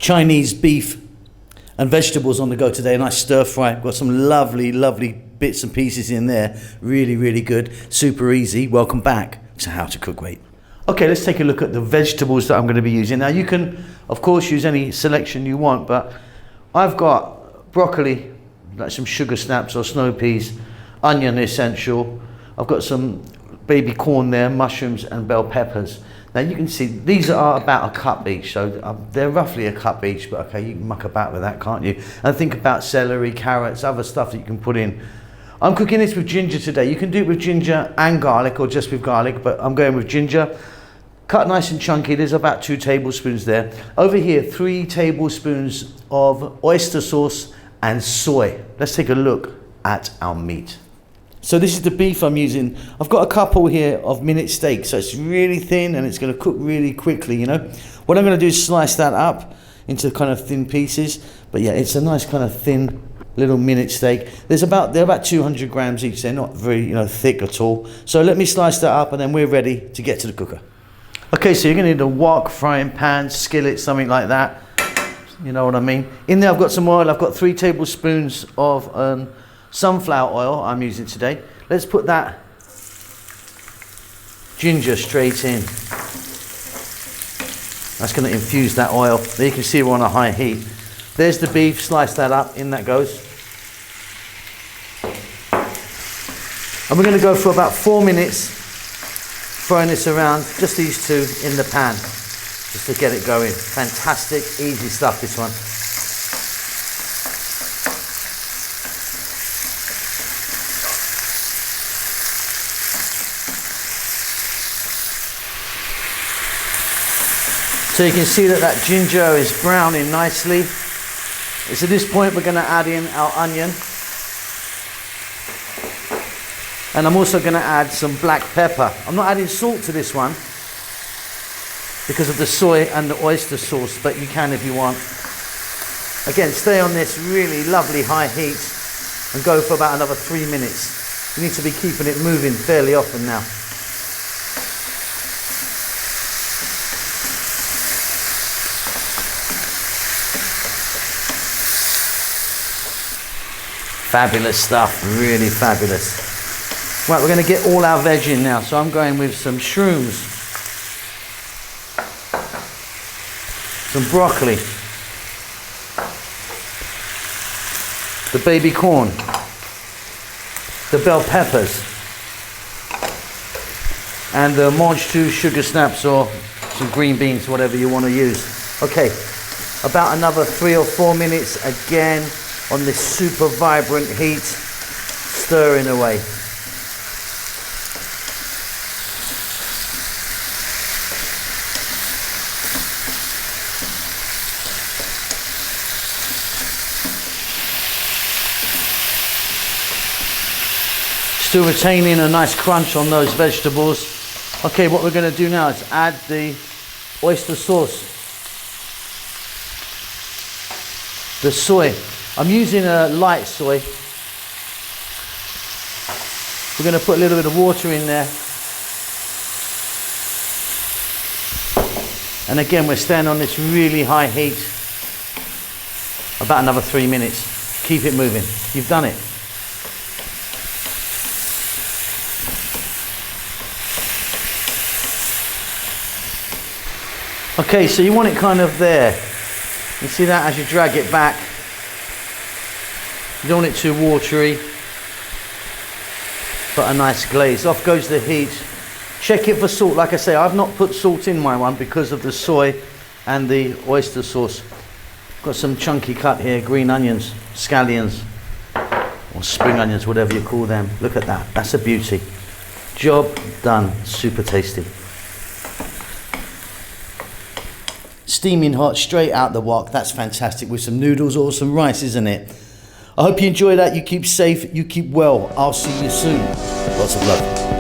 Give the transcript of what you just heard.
Chinese beef and vegetables on the go today. A nice stir fry. Got some lovely, lovely bits and pieces in there. Really, really good. Super easy. Welcome back to How to Cook Great. Okay, let's take a look at the vegetables that I'm going to be using. Now you can, of course, use any selection you want, but I've got broccoli, like some sugar snaps or snow peas, onion essential. I've got some baby corn there, mushrooms and bell peppers. Now you can see these are about a cup each, so they're roughly a cup each, but okay, you can muck about with that, can't you? And think about celery, carrots, other stuff that you can put in. I'm cooking this with ginger today. You can do it with ginger and garlic or just with garlic, but I'm going with ginger. Cut nice and chunky, there's about 2 tablespoons there. Over here, 3 tablespoons of oyster sauce and soy. Let's take a look at our meat. So this is the beef I'm using. I've got a couple here of minute steak, so it's really thin and it's going to cook really quickly, you know. What I'm going to do is slice that up into kind of thin pieces. But yeah, it's a nice kind of thin little minute steak. They're about 200 grams each. They're not very, thick at all. So let me slice that up and then we're ready to get to the cooker. Okay, so you're going to need a wok, frying pan, skillet, something like that. You know what I mean? In there I've got some oil. I've got 3 tablespoons of sunflower oil I'm using today. Let's put that ginger straight in. That's going to infuse that oil. There you can see we're on a high heat. There's the beef, slice that up, in that goes. And we're going to go for about 4 minutes throwing this around, just these 2 in the pan, just to get it going. Fantastic, easy stuff, this one. So you can see that ginger is browning nicely. It's at this point we're going to add in our onion. And I'm also going to add some black pepper. I'm not adding salt to this one because of the soy and the oyster sauce, but you can if you want. Again, stay on this really lovely high heat and go for about another 3 minutes. You need to be keeping it moving fairly often now. Fabulous stuff, really fabulous. Right, we're going to get all our veg in now. So I'm going with some shrooms, some broccoli, the baby corn, the bell peppers, and the mange tout sugar snaps or some green beans, whatever you want to use. Okay, about another 3 or 4 minutes again on this super vibrant heat, stirring away. Still retaining a nice crunch on those vegetables. Okay, what we're going to do now is add the oyster sauce, the soy. I'm using a light soy. We're going to put a little bit of water in there. And again, we're staying on this really high heat. About another 3 minutes. Keep it moving. You've done it. Okay, so you want it kind of there. You see that as you drag it back. You don't want it too watery, but a nice glaze. Off goes the heat. Check it for salt. Like I say, I've not put salt in my one because of the soy and the oyster sauce. Got some chunky cut here, green onions, scallions, or spring onions, whatever you call them. Look at that. That's a beauty. Job done. Super tasty. Steaming hot, straight out the wok. That's fantastic with some noodles or some rice, isn't it? I hope you enjoy that. You keep safe, you keep well. I'll see you soon. Lots of love.